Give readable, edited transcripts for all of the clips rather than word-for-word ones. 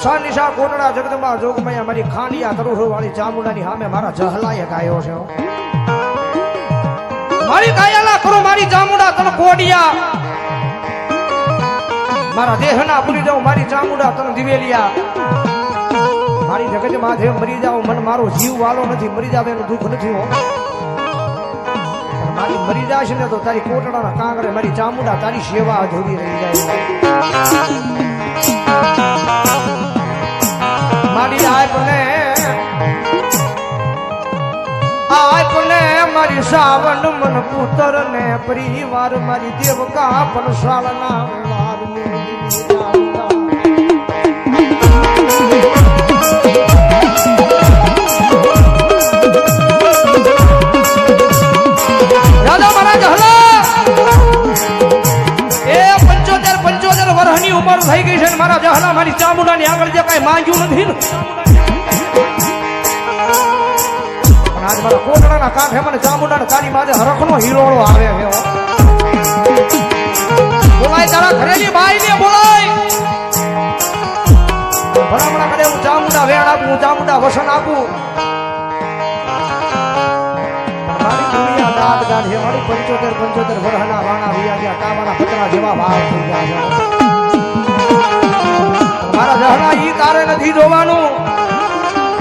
ઓછા નિશા કોટડા જગદંબા જોગમૈયા મારી ખાંડિયા તરુહો વાળી ચામુંડાની સામે મારા જહલાએ ગાયો છે મારી કાયાલા કરો મારી ચામુંડા તન કોડિયા મારા દેહના ભૂલી જાઉં મારી ચામુંડા તન દિવેલિયા મારી જગત માથે મરી જાવ મન મારો જીવ વાલો નથી મરી જાવ એનું દુઃખ નથી હો મારી મરી જાશે ને તો તારી કોટડાના કાંગરે મારી ચામુંડા તારી સેવા અધૂરી રહી જાય મારી આપને મારી સાવન મન પુત્ર ને પરિવાર મારી દેવકા પરસાળના ઉમર થઈ ગઈ છે મારા જહલા મારી ચામુંડાની આગળ જે કઈ માંગ્યું નથી ને આજ મારા કોટડાના કાંઠે મને ચામુંડાના તારી માથે હરખનો હીરોળો આવે છે બોલાય તારા ઘરેની બાઈ ને બોલાય ભલામણા કરે હું ચામુંડા વેણ આપું હું ચામુંડા વસન આપું મારી દુનિયા દાદ દાદ છે મારું 75 વર્ષના વાણા વિયા ગયા કાવાના પતરા જેવા ભાવ થઈ ગયા છે મારા જહલા ઈ તારે નથી જોવાનું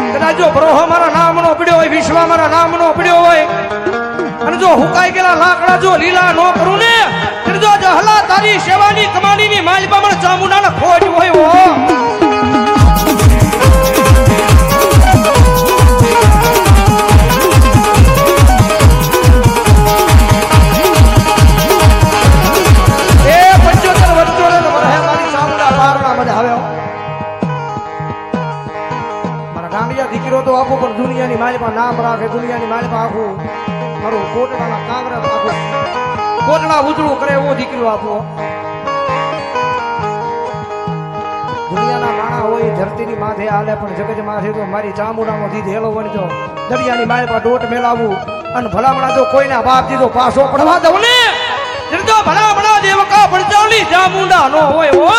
કદાચ જો બ્રોહ મારા નામનો પડ્યો હોય વિશ્વ મારા નામનો પડ્યો હોય અને જો હુકાઈ ગયેલા લાકડા જો લીલા નો કરું ને જો જહલા તારી સેવાની કમાણીની માલપા મને ચામુંડાના ખોટ હોય હો દીકરો તો આપું પણ દુનિયાની માલિપા નામ રાખે દુનિયાની માલિપા આખું મારું કોટડાના કાંગરા આખું કોટડા ઉજળું કરે એવો દીકરો આપો દુનિયાના નાણા હોય ધરતીની માથે હાલે પણ જગત માથે તો મારી ચામુંડાનો દીધ હેલો બની તો દરિયાની માલિપા ડોટ મેલાવું અને ભલામણા જો કોઈના બાપ દીધો પાછો પડવા દઉં ને તો ભલામણા દેવકા પડચાવલી ચામુંડા નો હોય હો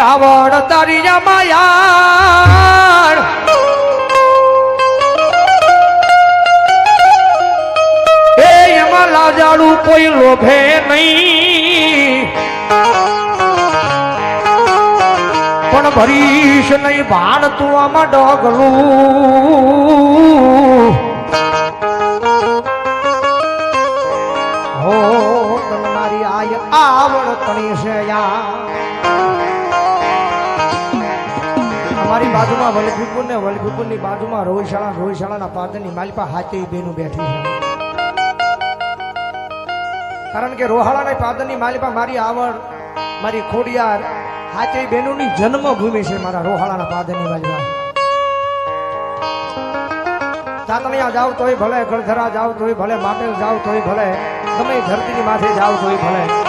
આવડ તારી માયાર એ એમાં લાજાડું કોઈ લોભે નહીં પણ ભરીશ નહીં ભાણ તું આમાં ડગલું હો તમારી આય આવડ તણી છે યા મારી બાજુમાં વલભીપુર ને વલભીપુરની બાજુમાં રોહિશાળાના પાદરની માલિપા હાથે બેનું બેઠી છે કારણ કે રોહાળાના પાદરની માલિપા મારી આવડ મારી ખોડિયાર હાથે બેનુની જન્મભૂમિ છે મારા રોહાળાના પાદરની માલિપા તાતણિયા જાવ તોય ભલે ગળધરા જાવ તોય ભલે માટેલ જાવ તોય ભલે ગમે ધરતીની માથે જાવ તોય ભલે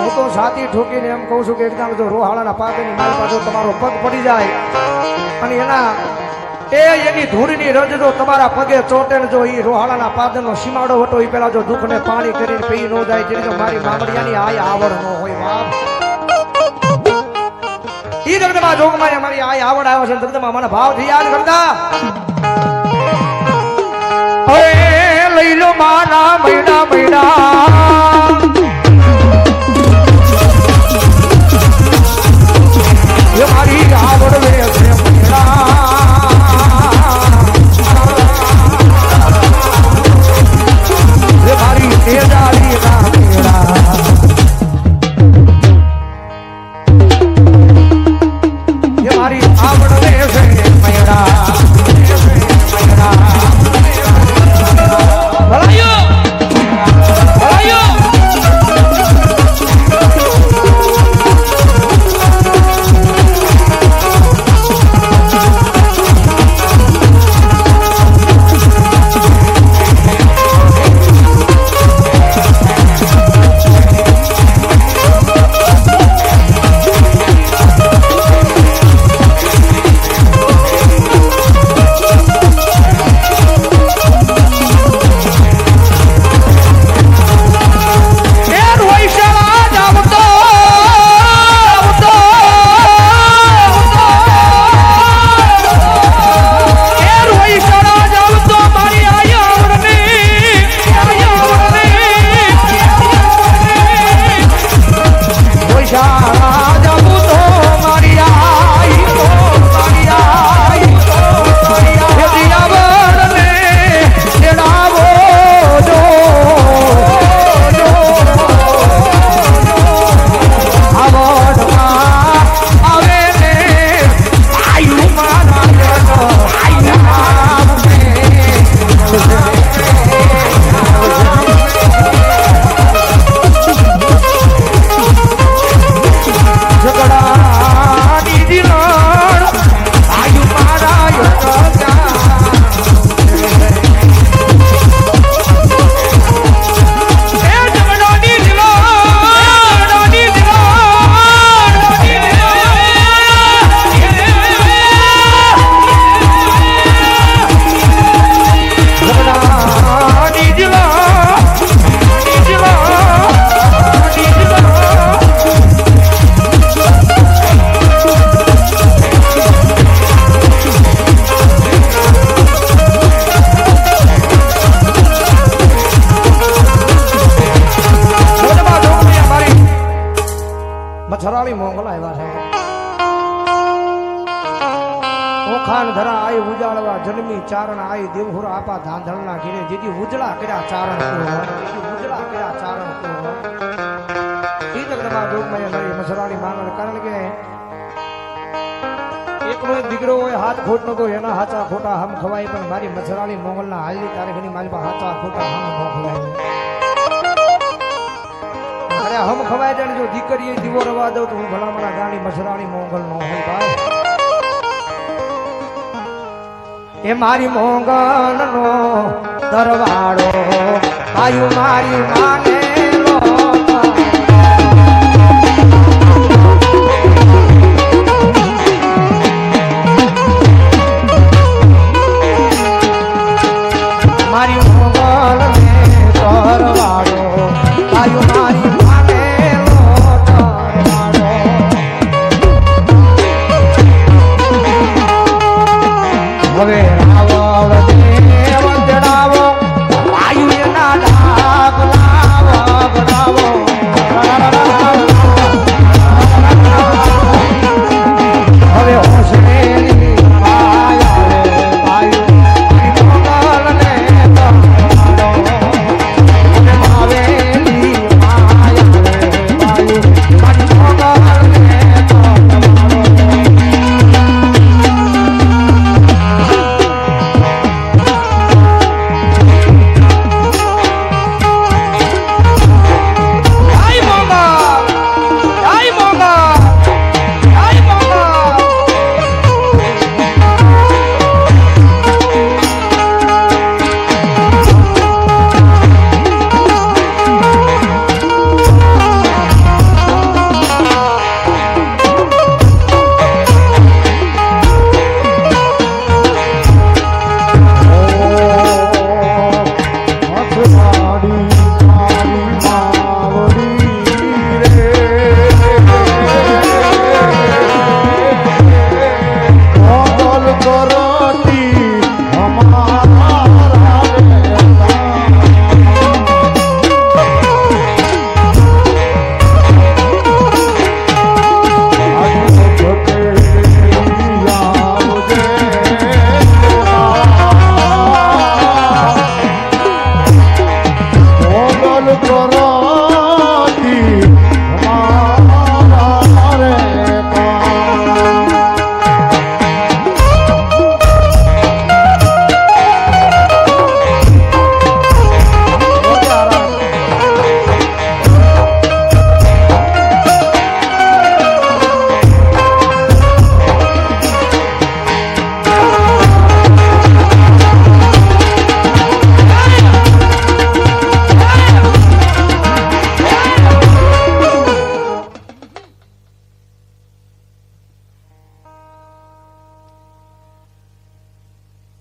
હું તો સાથી ઠોકીને એમ કહું છું કે એકદમ જો રોહાળાના પાદરની માલિપા જો તમારો પગ પડી જાય અને એની ધૂળની રજ જો તમારા પગે ચોટે ને જો ઈ રોહાળાના પાદરનો સીમાડો વટો ઈ પેલા જો દુઃખને પાણી કરીને પી ન જાય તેની જો મારી મામડિયાની આય આવડ ન હોય બાપ ઈ જગદમાં જોગમાં મારી આય આવડ આવ્યો છે જગદમાં મને ભાવથી યાદ કરતા લઈ લો માના મૈડા મારી આવડ વે છે મારી તેજારી ના મેળા મારી આવડ વે છે મેળા ભલાયો મોંગલ આવ્યા છે ઓખાન ધરા આઈ ઉજાળવા જન્મી ચારણ આઈ દેવહુરા આપા ધાંધળના ઘેરે જેથી ઉજળા કર્યા ચારણ ઉજળા કર્યા ચારણ તીતકમાં જોગમાં નરી મસરાની માંગણ કારણ કે એકનો એક દીકરો હોય હાથ ખોટ નો તો એના હાચા ખોટા હમ ખવાય પણ મારી મસરાની મોંગલના હાલની તારીખની મારી પાસે હાચા ખોટા હમ ન ખવાય અરે હમ ખવાય જાય જો દીકરીએ દીવો રવા દઉં તો હું ભલામણા ગાડી મસરાની મોંગલ નો હોય ભાઈ એ મારી મોંગલ નો દરવાડો આયુ મારી માને મારી મોંગલ ને દરવાડો આયુ મારી માને હવે આવો દેવ જડાવો આયુ એના ડાબ લાવો બડાવો હવે હોશેલી માયા રે આયુ મોંગલ ને દરવાડો હવે માવેલી માયા રે આયુ મારી મોંગલ ને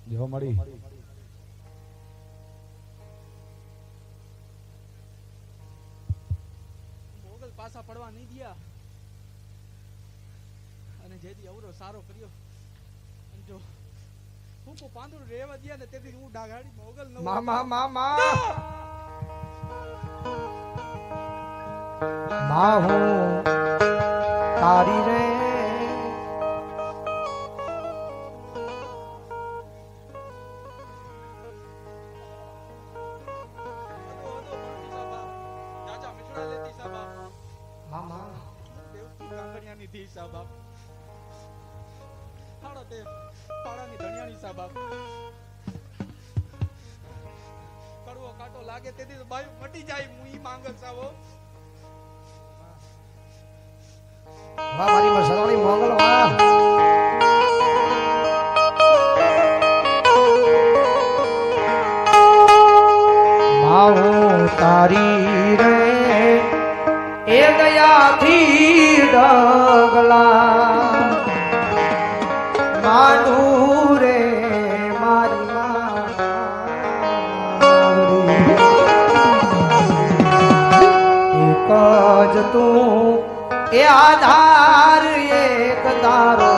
જો મળી મોગલ પાછા પડવા નહીં દિયા અને જેથી અવરો સારો કર્યો અને જો હું કો પાંદડું રેવા દિયા ને તેથી હું ડાગાડી મોગલ ન મામા મામા મા હું તારી રે કડવો કાંટો લાગે તેથી તો બાયું મટી જાય હું ઈ માંગલ સાવો વાહ મારી મસરાણી મોંગલ વાહ માઉ તારી રે એ દયાથી ડગલા માનું રે મારી એક જ તું એ આધાર એક તારો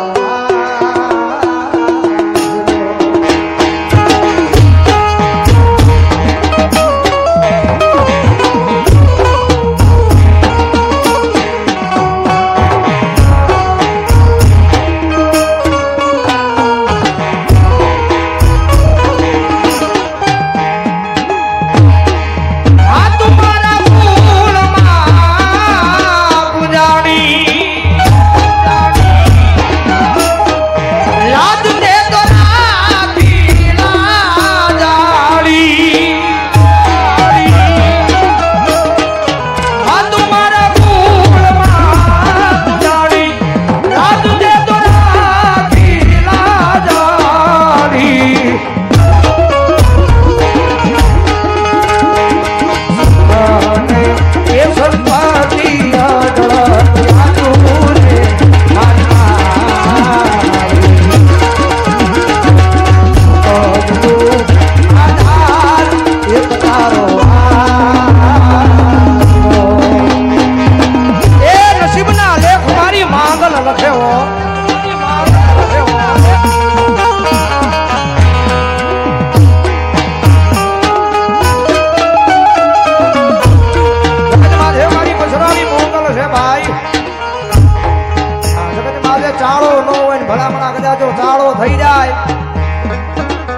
ચાળો ન હોય ને ભલામણા કદાચ જો ચાળો થઈ જાય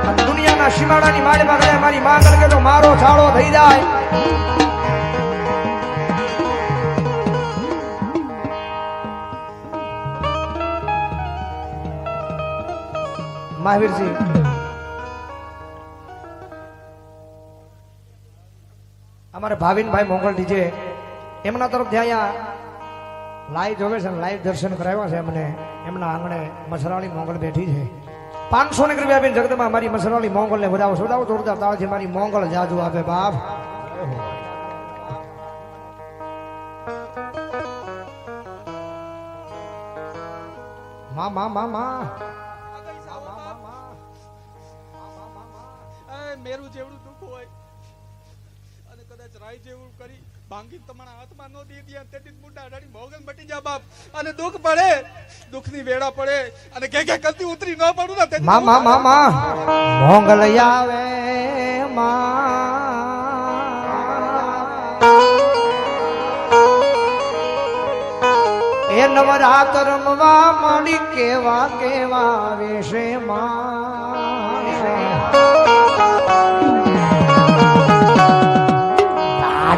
અને દુનિયાના સીમાડાની માળીમાં કદાચ મારી માંગલ કે તો મારો ચાળો થઈ જાય મહાવીરજી અમારે ભાવિનભાઈ મોંગલ ડીજે એમના તરફથી અહીંયા લાઈવ જોવે છે લાઈવ દર્શન કરાવ્યા છે અમને એમના આંગણે મસરાળી મોંગલ બેઠી છે 500 ને કૃપયા બેન જગતમાં મારી મસરાળી મોંગલ ને વધાવો સોદાવો જોરદાર તાળથી મારી મોંગલ જાજુ આપે બાપ મા મા મા મા મેરું જેવડું દુઃખ હોય અને કદાચ રાય જેવું કરી ભાંગી તમારા હાથમાં નો દે દિયા તેથી મુંડા અડાડી મોગલ મટી જા બાપ અને દુઃખ પડે દુઃખની વેળા પડે અને કે કલતી ઉતરી ન પડું ને તેથી મા મા મા મા મોંગલ આવે મા એ નવરાત રમવા માંડી કેવા કેવા વેશે માં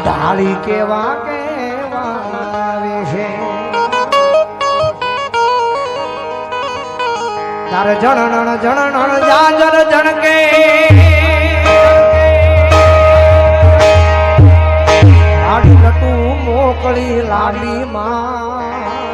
ઢાળી કેવા કેવા વેશે તારે જણણ જણણ જાજર જણકે આડી તું મોકળી લાડી માં